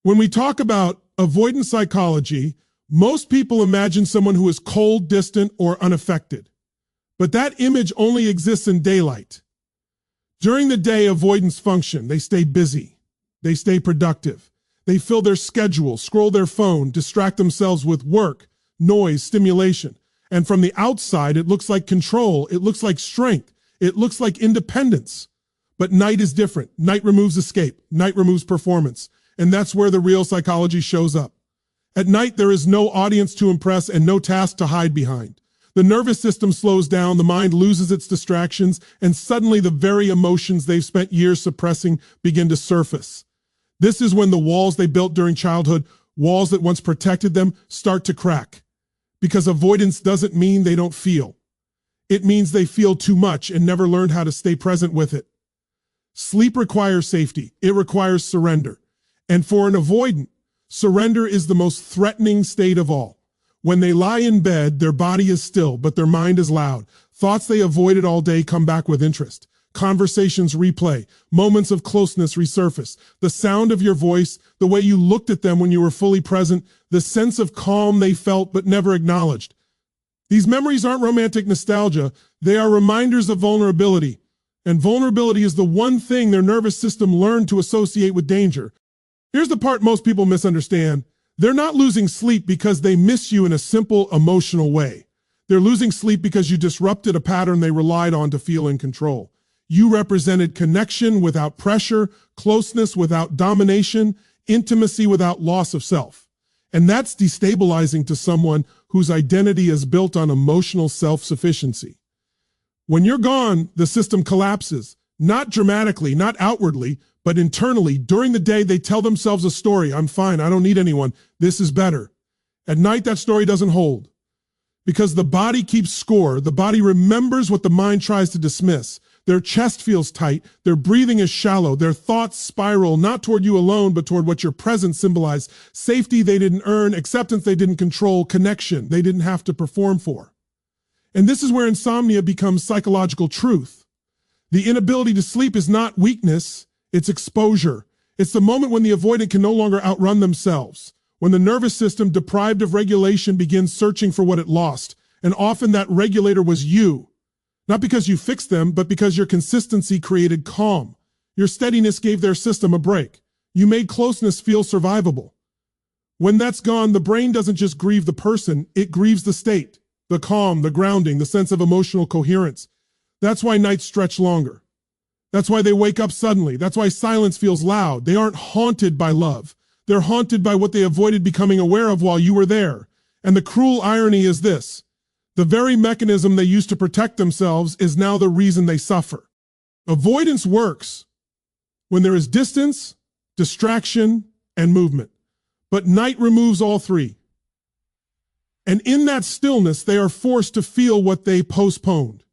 When we talk about avoidant psychology, most people imagine someone who is cold, distant, or unaffected. But that image only exists in daylight. During the day, avoidants function. They stay busy. They stay productive. They fill their schedule, scroll their phone, distract themselves with work, noise, stimulation. And from the outside, it looks like control. It looks like strength. It looks like independence. But night is different. Night removes escape. Night removes performance. And that's where the real psychology shows up. At night, there is no audience to impress and no task to hide behind. The nervous system slows down, the mind loses its distractions, and suddenly the very emotions they've spent years suppressing begin to surface. This is when the walls they built during childhood, walls that once protected them, start to crack. Because avoidance doesn't mean they don't feel. It means they feel too much and never learned how to stay present with it. Sleep requires safety. It requires surrender. And for an avoidant, surrender is the most threatening state of all. When they lie in bed, their body is still, but their mind is loud. Thoughts they avoided all day come back with interest. Conversations replay. Moments of closeness resurface. The sound of your voice, the way you looked at them when you were fully present, the sense of calm they felt but never acknowledged. These memories aren't romantic nostalgia. They are reminders of vulnerability. And vulnerability is the one thing their nervous system learned to associate with danger. Here's the part most people misunderstand. They're not losing sleep because they miss you in a simple emotional way. They're losing sleep because you disrupted a pattern they relied on to feel in control. You represented connection without pressure, closeness without domination, intimacy without loss of self. And that's destabilizing to someone whose identity is built on emotional self-sufficiency. When you're gone, the system collapses, not dramatically, not outwardly, but internally. During the day, they tell themselves a story. I'm fine. I don't need anyone. This is better. At night, that story doesn't hold. Because the body keeps score. The body remembers what the mind tries to dismiss. Their chest feels tight. Their breathing is shallow. Their thoughts spiral, not toward you alone, but toward what your presence symbolized. Safety they didn't earn, acceptance they didn't control, connection they didn't have to perform for. And this is where insomnia becomes psychological truth. The inability to sleep is not weakness. It's exposure. It's the moment when the avoidant can no longer outrun themselves, when the nervous system, deprived of regulation, begins searching for what it lost. And often that regulator was you. Not because you fixed them, but because your consistency created calm. Your steadiness gave their system a break. You made closeness feel survivable. When that's gone, the brain doesn't just grieve the person, it grieves the state, the calm, the grounding, the sense of emotional coherence. That's why nights stretch longer. That's why they wake up suddenly. That's why silence feels loud. They aren't haunted by love. They're haunted by what they avoided becoming aware of while you were there. And the cruel irony is this. The very mechanism they used to protect themselves is now the reason they suffer. Avoidance works when there is distance, distraction, and movement. But night removes all three. And in that stillness, they are forced to feel what they postponed.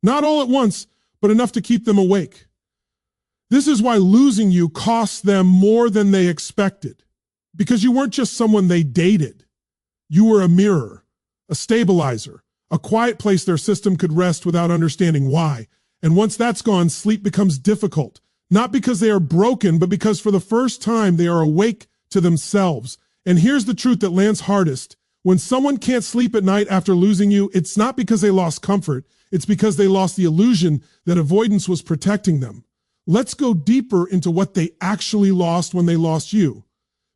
Not all at once, but enough to keep them awake. This is why losing you costs them more than they expected. Because you weren't just someone they dated. You were a mirror, a stabilizer, a quiet place their system could rest without understanding why. And once that's gone, sleep becomes difficult. Not because they are broken, but because for the first time they are awake to themselves. And here's the truth that lands hardest. When someone can't sleep at night after losing you, it's not because they lost comfort. It's because they lost the illusion that avoidance was protecting them. Let's go deeper into what they actually lost when they lost you.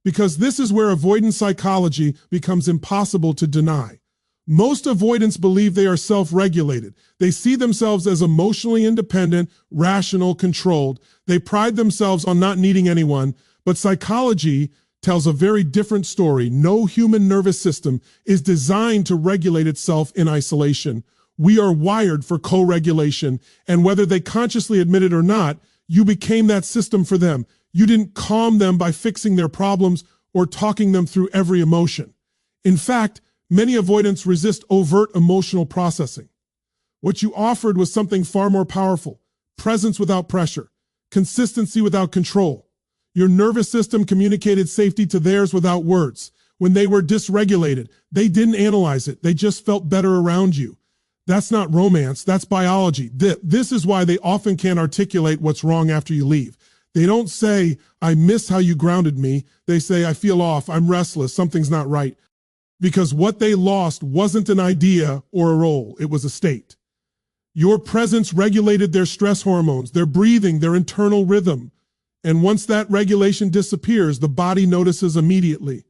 Because this is where avoidance psychology becomes impossible to deny. Most avoidants believe they are self-regulated. They see themselves as emotionally independent, rational, controlled. They pride themselves on not needing anyone. But psychology tells a very different story. No human nervous system is designed to regulate itself in isolation. We are wired for co-regulation, and whether they consciously admit it or not, you became that system for them. You didn't calm them by fixing their problems or talking them through every emotion. In fact, many avoidants resist overt emotional processing. What you offered was something far more powerful: presence without pressure, consistency without control. Your nervous system communicated safety to theirs without words. When they were dysregulated, they didn't analyze it. They just felt better around you. That's not romance, that's biology. This is why they often can't articulate what's wrong after you leave. They don't say, I miss how you grounded me. They say, I feel off, I'm restless, something's not right. Because what they lost wasn't an idea or a role, it was a state. Your presence regulated their stress hormones, their breathing, their internal rhythm. And once that regulation disappears, the body notices immediately.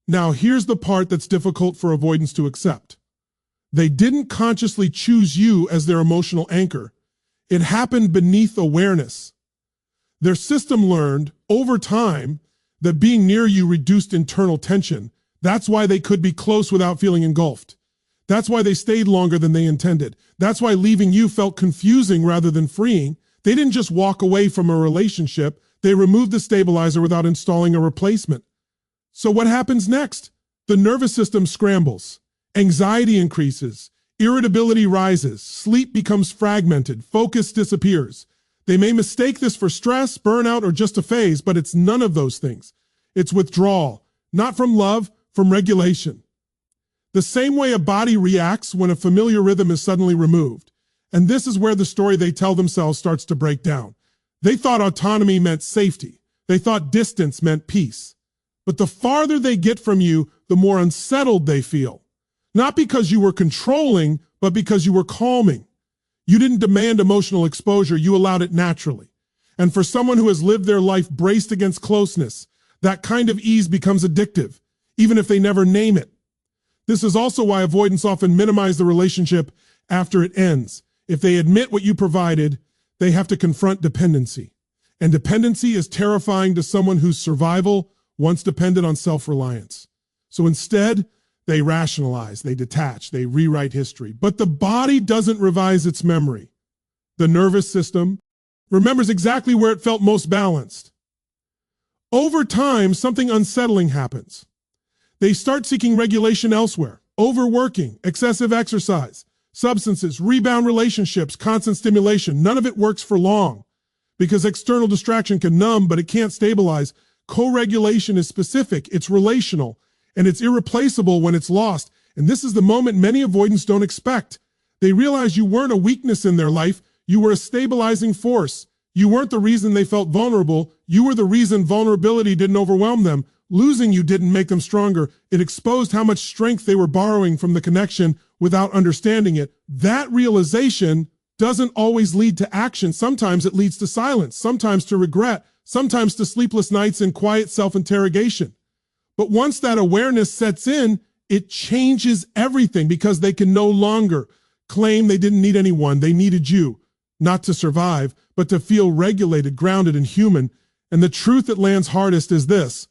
Now, here's the part that's difficult for avoidants to accept. They didn't consciously choose you as their emotional anchor. It happened beneath awareness. Their system learned over time that being near you reduced internal tension. That's why they could be close without feeling engulfed. That's why they stayed longer than they intended. That's why leaving you felt confusing rather than freeing. They didn't just walk away from a relationship. They removed the stabilizer without installing a replacement. So what happens next? The nervous system scrambles. Anxiety increases. Irritability rises. Sleep becomes fragmented. Focus disappears. They may mistake this for stress, burnout, or just a phase, but it's none of those things. It's withdrawal, not from love, from regulation. The same way a body reacts when a familiar rhythm is suddenly removed. And this is where the story they tell themselves starts to break down. They thought autonomy meant safety. They thought distance meant peace. But the farther they get from you, the more unsettled they feel. Not because you were controlling, but because you were calming. You didn't demand emotional exposure, you allowed it naturally. And for someone who has lived their life braced against closeness, that kind of ease becomes addictive, even if they never name it. This is also why avoidants often minimize the relationship after it ends. If they admit what you provided, they have to confront dependency. And dependency is terrifying to someone whose survival once depended on self-reliance. So instead, they rationalize, they detach, they rewrite history. But the body doesn't revise its memory. The nervous system remembers exactly where it felt most balanced. Over time, something unsettling happens. They start seeking regulation elsewhere. Overworking, excessive exercise, substances, rebound relationships, constant stimulation. None of it works for long because external distraction can numb, but it can't stabilize. Co-regulation is specific, it's relational, and it's irreplaceable when it's lost. And this is the moment many avoidants don't expect. They realize you weren't a weakness in their life, you were a stabilizing force. You weren't the reason they felt vulnerable, you were the reason vulnerability didn't overwhelm them. Losing you didn't make them stronger. It exposed how much strength they were borrowing from the connection without understanding it. That realization doesn't always lead to action. Sometimes it leads to silence, sometimes to regret, sometimes to sleepless nights and quiet self-interrogation. But once that awareness sets in, it changes everything because they can no longer claim they didn't need anyone. They needed you, not to survive, but to feel regulated, grounded, and human. And the truth that lands hardest is this.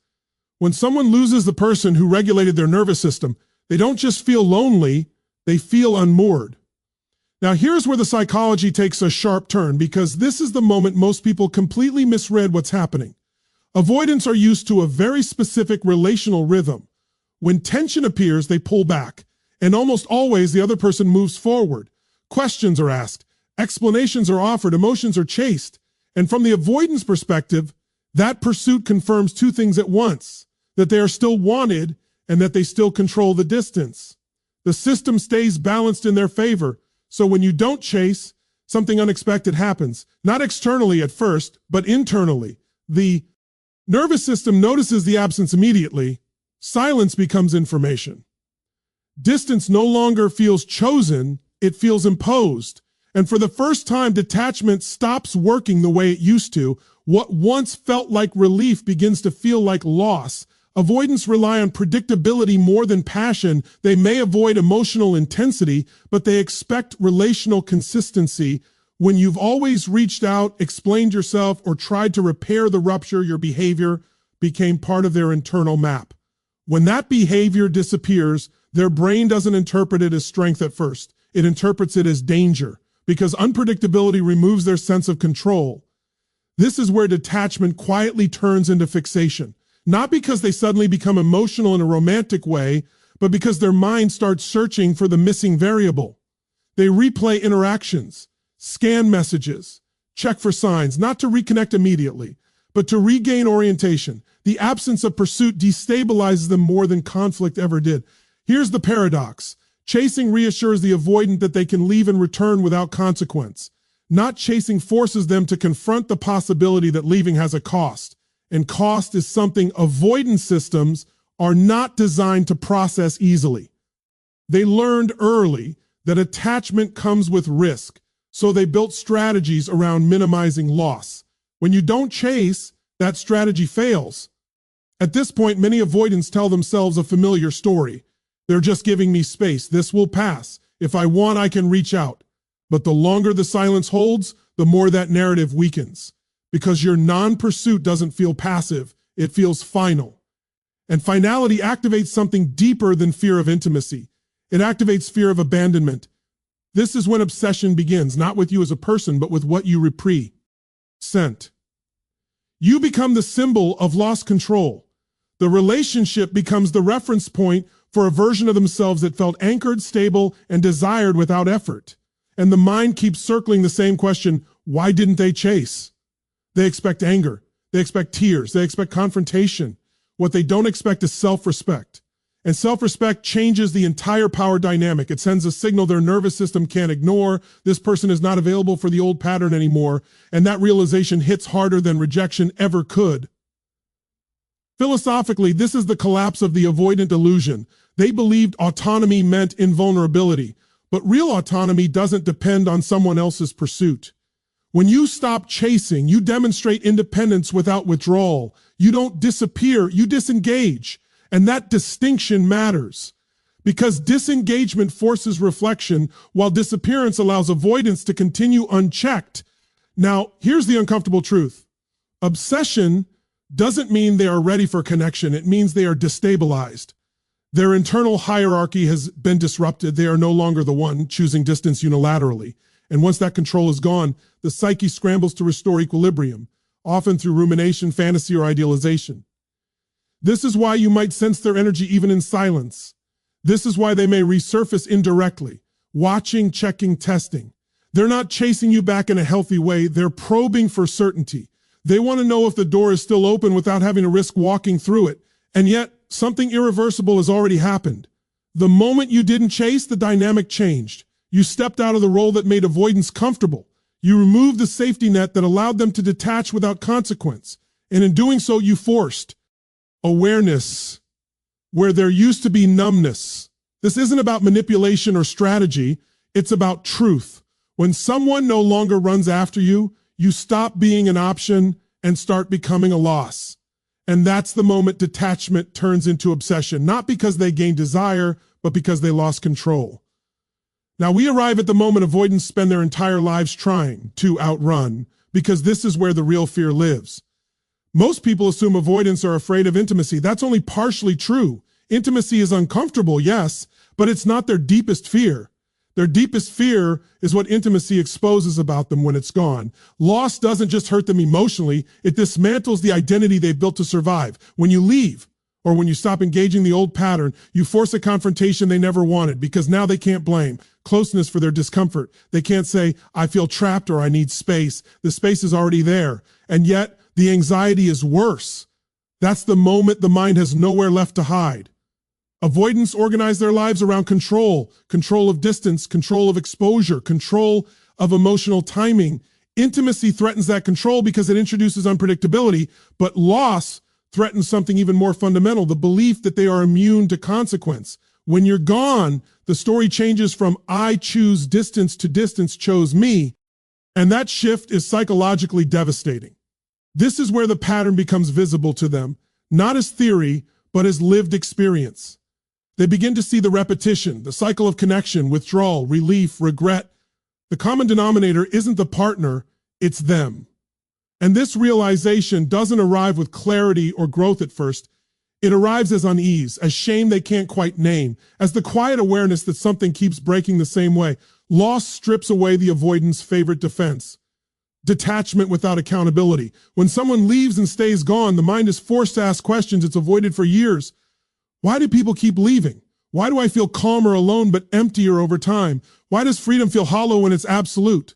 When someone loses the person who regulated their nervous system, they don't just feel lonely, they feel unmoored. Now here's where the psychology takes a sharp turn because this is the moment most people completely misread what's happening. Avoidants are used to a very specific relational rhythm. When tension appears, they pull back, and almost always the other person moves forward. Questions are asked, explanations are offered, emotions are chased. And from the avoidance perspective, that pursuit confirms two things at once, that they are still wanted and that they still control the distance. The system stays balanced in their favor, so when you don't chase, something unexpected happens. Not externally at first, but internally. The nervous system notices the absence immediately. Silence becomes information. Distance no longer feels chosen, it feels imposed. And for the first time, detachment stops working the way it used to. What once felt like relief begins to feel like loss. Avoidants rely on predictability more than passion. They may avoid emotional intensity, but they expect relational consistency. When you've always reached out, explained yourself, or tried to repair the rupture, your behavior became part of their internal map. When that behavior disappears, their brain doesn't interpret it as strength at first. It interprets it as danger, because unpredictability removes their sense of control. This is where detachment quietly turns into fixation. Not because they suddenly become emotional in a romantic way, but because their mind starts searching for the missing variable. They replay interactions, scan messages, check for signs, not to reconnect immediately, but to regain orientation. The absence of pursuit destabilizes them more than conflict ever did. Here's the paradox. Chasing reassures the avoidant that they can leave and return without consequence. Not chasing forces them to confront the possibility that leaving has a cost. And cost is something avoidance systems are not designed to process easily. They learned early that attachment comes with risk, so they built strategies around minimizing loss. When you don't chase, that strategy fails. At this point, many avoidants tell themselves a familiar story. They're just giving me space. This will pass. If I want, I can reach out. But the longer the silence holds, the more that narrative weakens. Because your non-pursuit doesn't feel passive, it feels final. And finality activates something deeper than fear of intimacy. It activates fear of abandonment. This is when obsession begins, not with you as a person, but with what you represent. You become the symbol of lost control. The relationship becomes the reference point for a version of themselves that felt anchored, stable, and desired without effort. And the mind keeps circling the same question, why didn't they chase? They expect anger. They expect tears. They expect confrontation. What they don't expect is self-respect. And self-respect changes the entire power dynamic. It sends a signal their nervous system can't ignore. This person is not available for the old pattern anymore. And that realization hits harder than rejection ever could. Philosophically, this is the collapse of the avoidant illusion. They believed autonomy meant invulnerability. But real autonomy doesn't depend on someone else's pursuit. When you stop chasing, you demonstrate independence without withdrawal. You don't disappear, you disengage. And that distinction matters. Because disengagement forces reflection, while disappearance allows avoidance to continue unchecked. Now, here's the uncomfortable truth. Obsession doesn't mean they are ready for connection. It means they are destabilized. Their internal hierarchy has been disrupted. They are no longer the one choosing distance unilaterally. And once that control is gone, the psyche scrambles to restore equilibrium, often through rumination, fantasy, or idealization. This is why you might sense their energy even in silence. This is why they may resurface indirectly, watching, checking, testing. They're not chasing you back in a healthy way. They're probing for certainty. They want to know if the door is still open without having to risk walking through it. And yet, something irreversible has already happened. The moment you didn't chase, the dynamic changed. You stepped out of the role that made avoidance comfortable. You removed the safety net that allowed them to detach without consequence. And in doing so, you forced awareness where there used to be numbness. This isn't about manipulation or strategy. It's about truth. When someone no longer runs after you, you stop being an option and start becoming a loss. And that's the moment detachment turns into obsession, not because they gained desire, but because they lost control. Now we arrive at the moment avoidants spend their entire lives trying to outrun, because this is where the real fear lives. Most people assume avoidants are afraid of intimacy. That's only partially true. Intimacy is uncomfortable, yes, but it's not their deepest fear. Their deepest fear is what intimacy exposes about them when it's gone. Loss doesn't just hurt them emotionally, it dismantles the identity they've built to survive. When you leave, or when you stop engaging the old pattern, you force a confrontation they never wanted, because now they can't blame closeness for their discomfort. They can't say, I feel trapped or I need space. The space is already there. And yet, the anxiety is worse. That's the moment the mind has nowhere left to hide. Avoidants organize their lives around control of distance, control of exposure, control of emotional timing. Intimacy threatens that control because it introduces unpredictability, but loss threatens something even more fundamental, the belief that they are immune to consequence. When you're gone, the story changes from I choose distance to distance chose me, and that shift is psychologically devastating. This is where the pattern becomes visible to them, not as theory, but as lived experience. They begin to see the repetition, the cycle of connection, withdrawal, relief, regret. The common denominator isn't the partner, it's them. And this realization doesn't arrive with clarity or growth at first. It arrives as unease, as shame they can't quite name, as the quiet awareness that something keeps breaking the same way. Loss strips away the avoidant's favorite defense. Detachment without accountability. When someone leaves and stays gone, the mind is forced to ask questions it's avoided for years. Why do people keep leaving? Why do I feel calmer alone but emptier over time? Why does freedom feel hollow when it's absolute?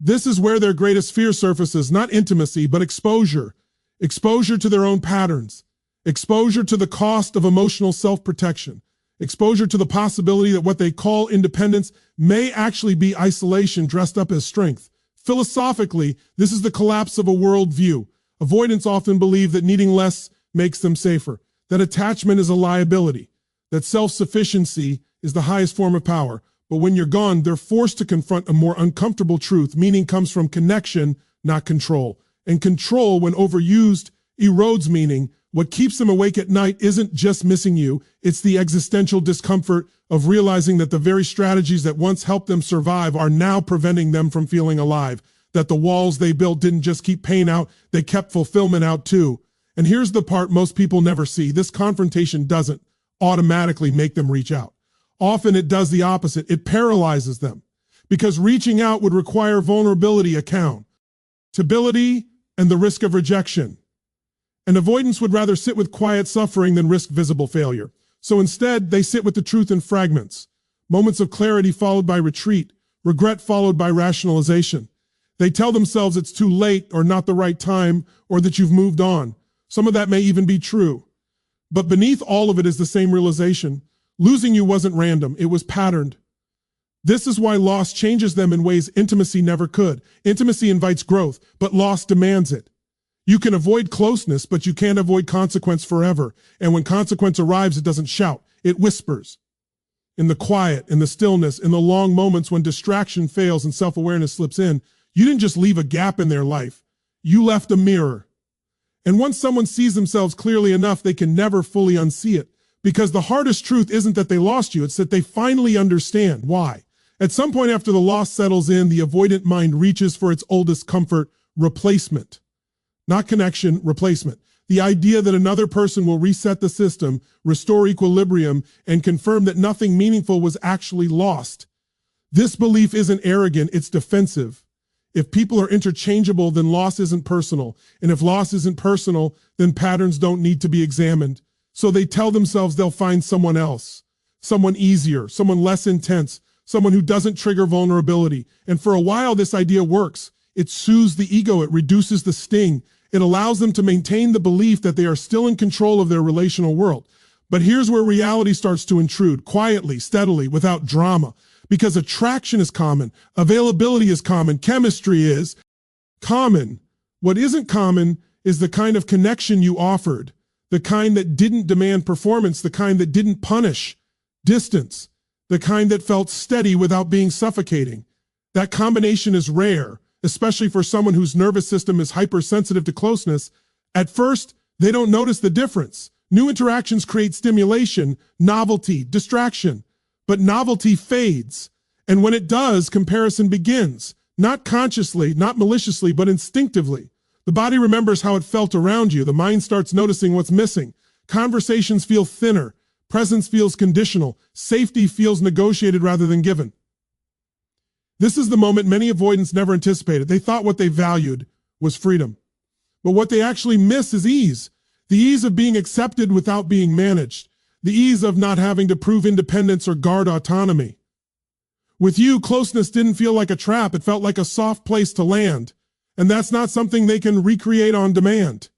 This is where their greatest fear surfaces, not intimacy, but exposure. Exposure to their own patterns. Exposure to the cost of emotional self-protection. Exposure to the possibility that what they call independence may actually be isolation dressed up as strength. Philosophically, this is the collapse of a worldview. Avoidants often believe that needing less makes them safer, that attachment is a liability, that self-sufficiency is the highest form of power. But when you're gone, they're forced to confront a more uncomfortable truth. Meaning comes from connection, not control. And control, when overused, erodes meaning. What keeps them awake at night isn't just missing you, it's the existential discomfort of realizing that the very strategies that once helped them survive are now preventing them from feeling alive. That the walls they built didn't just keep pain out, they kept fulfillment out too. And here's the part most people never see. This confrontation doesn't automatically make them reach out. Often it does the opposite. It paralyzes them. Because reaching out would require vulnerability, accountability, and the risk of rejection. And avoidants would rather sit with quiet suffering than risk visible failure. So instead, they sit with the truth in fragments. Moments of clarity followed by retreat, regret followed by rationalization. They tell themselves it's too late or not the right time or that you've moved on. Some of that may even be true. But beneath all of it is the same realization. Losing you wasn't random, it was patterned. This is why loss changes them in ways intimacy never could. Intimacy invites growth, but loss demands it. You can avoid closeness, but you can't avoid consequence forever. And when consequence arrives, it doesn't shout, it whispers. In the quiet, in the stillness, in the long moments when distraction fails and self-awareness slips in, you didn't just leave a gap in their life, you left a mirror. And once someone sees themselves clearly enough, they can never fully unsee it. Because the hardest truth isn't that they lost you, it's that they finally understand why. At some point after the loss settles in, the avoidant mind reaches for its oldest comfort, replacement. Not connection, replacement. The idea that another person will reset the system, restore equilibrium, and confirm that nothing meaningful was actually lost. This belief isn't arrogant, it's defensive. If people are interchangeable, then loss isn't personal. And if loss isn't personal, then patterns don't need to be examined. So they tell themselves they'll find someone else, someone easier, someone less intense, someone who doesn't trigger vulnerability. And for a while, this idea works. It soothes the ego, it reduces the sting. It allows them to maintain the belief that they are still in control of their relational world. But here's where reality starts to intrude, quietly, steadily, without drama. Because attraction is common, availability is common, chemistry is common. What isn't common is the kind of connection you offered, the kind that didn't demand performance, the kind that didn't punish distance, the kind that felt steady without being suffocating. That combination is rare, especially for someone whose nervous system is hypersensitive to closeness. At first, they don't notice the difference. New interactions create stimulation, novelty, distraction. But novelty fades. And when it does, comparison begins. Not consciously, not maliciously, but instinctively. The body remembers how it felt around you. The mind starts noticing what's missing. Conversations feel thinner. Presence feels conditional. Safety feels negotiated rather than given. This is the moment many avoidants never anticipated. They thought what they valued was freedom. But what they actually miss is ease. The ease of being accepted without being managed. The ease of not having to prove independence or guard autonomy. With you, closeness didn't feel like a trap. It felt like a soft place to land. And that's not something they can recreate on demand.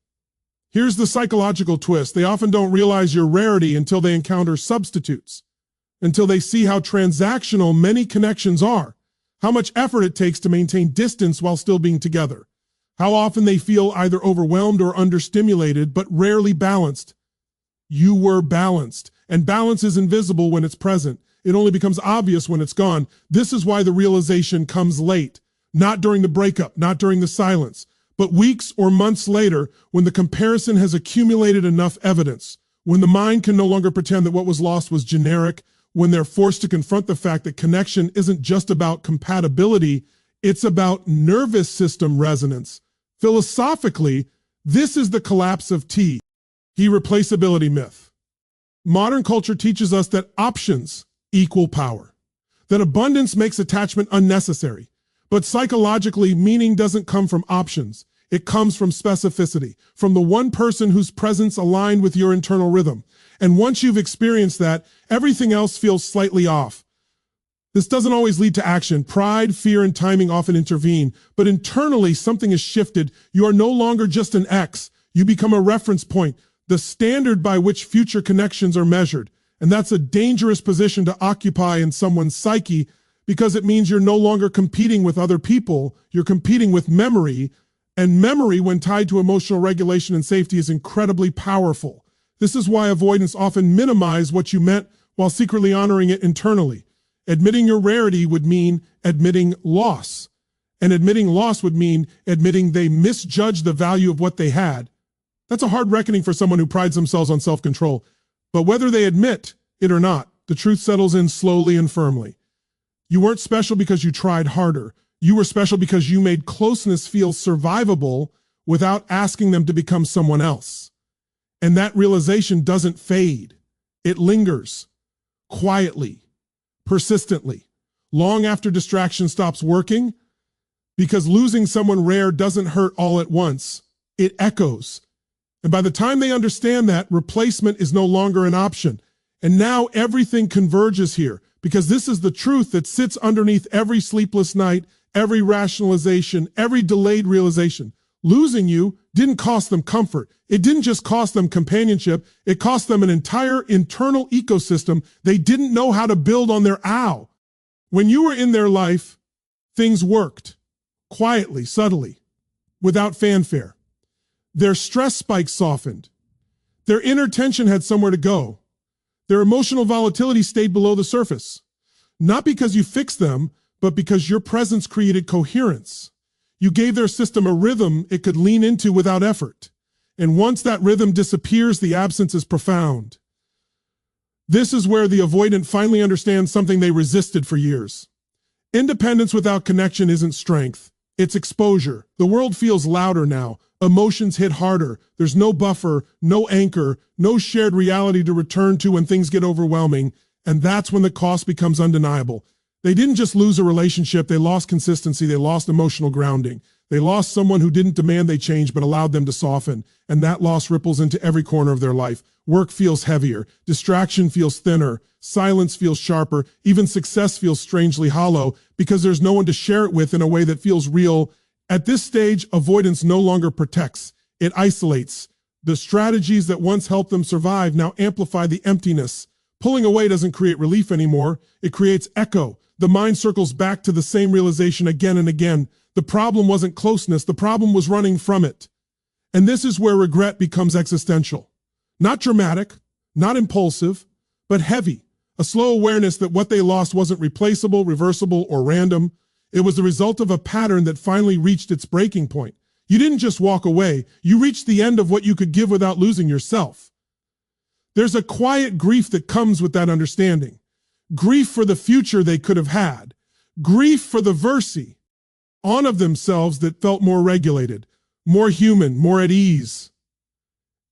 Here's the psychological twist. They often don't realize your rarity until they encounter substitutes, until they see how transactional many connections are, how much effort it takes to maintain distance while still being together, how often they feel either overwhelmed or understimulated, but rarely balanced. You were balanced, and balance is invisible when it's present. It only becomes obvious when it's gone. This is why the realization comes late, not during the breakup, not during the silence, but weeks or months later when the comparison has accumulated enough evidence, when the mind can no longer pretend that what was lost was generic, when they're forced to confront the fact that connection isn't just about compatibility, it's about nervous system resonance. Philosophically, this is the collapse of T. Replaceability myth. Modern culture teaches us that options equal power, that abundance makes attachment unnecessary. But psychologically, meaning doesn't come from options. It comes from specificity, from the one person whose presence aligned with your internal rhythm. And once you've experienced that, everything else feels slightly off. This doesn't always lead to action. Pride, fear, and timing often intervene. But internally, something has shifted. You are no longer just an X. You become a reference point, the standard by which future connections are measured. And that's a dangerous position to occupy in someone's psyche, because it means you're no longer competing with other people, you're competing with memory, and memory, when tied to emotional regulation and safety, is incredibly powerful. This is why avoidants often minimize what you meant while secretly honoring it internally. Admitting your rarity would mean admitting loss. And admitting loss would mean admitting they misjudged the value of what they had. That's a hard reckoning for someone who prides themselves on self-control. But whether they admit it or not, the truth settles in slowly and firmly. You weren't special because you tried harder. You were special because you made closeness feel survivable without asking them to become someone else. And that realization doesn't fade. It lingers quietly, persistently, long after distraction stops working, because losing someone rare doesn't hurt all at once. It echoes. And by the time they understand that, replacement is no longer an option. And now everything converges here, because this is the truth that sits underneath every sleepless night, every rationalization, every delayed realization. Losing you didn't cost them comfort. It didn't just cost them companionship. It cost them an entire internal ecosystem they didn't know how to build on their own. When you were in their life, things worked. Quietly, subtly, without fanfare. Their stress spikes softened. Their inner tension had somewhere to go. Their emotional volatility stayed below the surface. Not because you fixed them, but because your presence created coherence. You gave their system a rhythm it could lean into without effort. And once that rhythm disappears, the absence is profound. This is where the avoidant finally understands something they resisted for years. Independence without connection isn't strength. It's exposure. The world feels louder now. Emotions hit harder. There's no buffer, no anchor, no shared reality to return to when things get overwhelming. And that's when the cost becomes undeniable. They didn't just lose a relationship, they lost consistency, they lost emotional grounding. They lost someone who didn't demand they change but allowed them to soften. And that loss ripples into every corner of their life. Work feels heavier, distraction feels thinner, silence feels sharper, even success feels strangely hollow because there's no one to share it with in a way that feels real. At this stage, avoidance no longer protects, it isolates. The strategies that once helped them survive now amplify the emptiness. Pulling away doesn't create relief anymore, it creates echo. The mind circles back to the same realization again and again. The problem wasn't closeness, the problem was running from it. And this is where regret becomes existential. Not dramatic, not impulsive, but heavy. A slow awareness that what they lost wasn't replaceable, reversible, or random. It was the result of a pattern that finally reached its breaking point. You didn't just walk away, you reached the end of what you could give without losing yourself. There's a quiet grief that comes with that understanding. Grief for the future they could have had. Grief for the versi on of themselves that felt more regulated, more human, more at ease.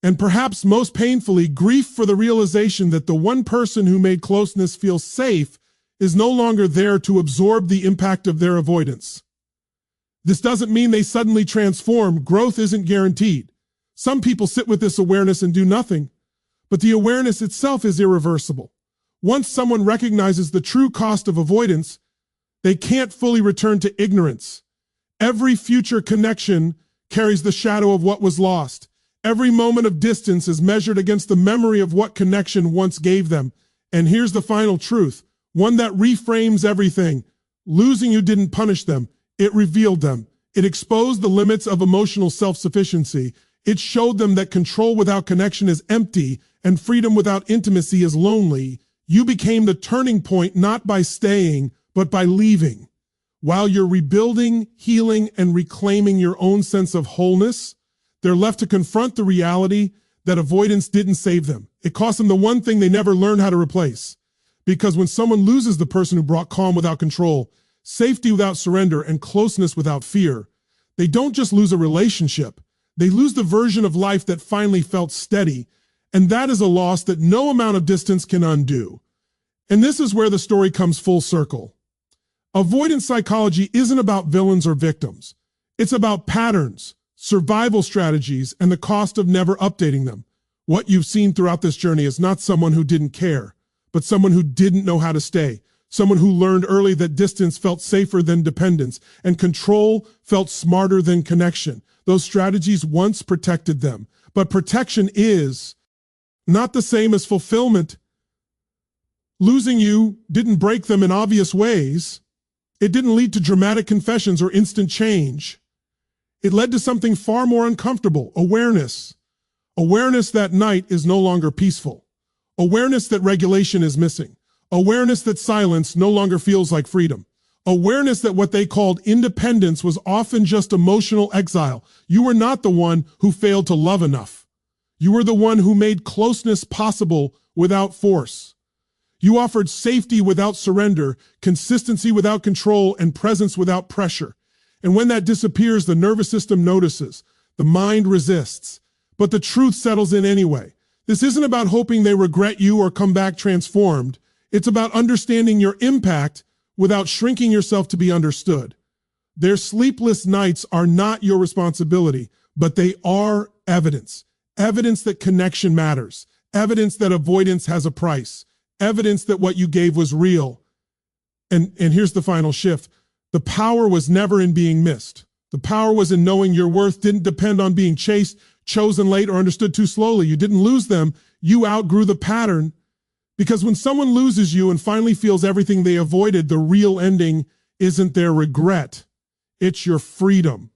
And perhaps most painfully, grief for the realization that the one person who made closeness feel safe is no longer there to absorb the impact of their avoidance. This doesn't mean they suddenly transform. Growth isn't guaranteed. Some people sit with this awareness and do nothing, but the awareness itself is irreversible. Once someone recognizes the true cost of avoidance, they can't fully return to ignorance. Every future connection carries the shadow of what was lost. Every moment of distance is measured against the memory of what connection once gave them. And here's the final truth, one that reframes everything. Losing you didn't punish them. It revealed them. It exposed the limits of emotional self-sufficiency. It showed them that control without connection is empty and freedom without intimacy is lonely. You became the turning point not by staying, but by leaving. While you're rebuilding, healing, and reclaiming your own sense of wholeness, they're left to confront the reality that avoidance didn't save them. It cost them the one thing they never learned how to replace. Because when someone loses the person who brought calm without control, safety without surrender, and closeness without fear, they don't just lose a relationship. They lose the version of life that finally felt steady. And that is a loss that no amount of distance can undo. And this is where the story comes full circle. Avoidance psychology isn't about villains or victims. It's about patterns, survival strategies, and the cost of never updating them. What you've seen throughout this journey is not someone who didn't care, but someone who didn't know how to stay. Someone who learned early that distance felt safer than dependence, and control felt smarter than connection. Those strategies once protected them, but protection is not the same as fulfillment. Losing you didn't break them in obvious ways. It didn't lead to dramatic confessions or instant change. It led to something far more uncomfortable: awareness. Awareness that night is no longer peaceful. Awareness that regulation is missing. Awareness that silence no longer feels like freedom. Awareness that what they called independence was often just emotional exile. You were not the one who failed to love enough. You were the one who made closeness possible without force. You offered safety without surrender, consistency without control, and presence without pressure. And when that disappears, the nervous system notices. The mind resists. But the truth settles in anyway. This isn't about hoping they regret you or come back transformed. It's about understanding your impact without shrinking yourself to be understood. Their sleepless nights are not your responsibility, but they are evidence. Evidence that connection matters. Evidence that avoidance has a price. Evidence that what you gave was real. And here's the final shift. The power was never in being missed. The power was in knowing your worth didn't depend on being chased, chosen late, or understood too slowly. You didn't lose them. You outgrew the pattern. Because when someone loses you and finally feels everything they avoided, the real ending isn't their regret. It's your freedom.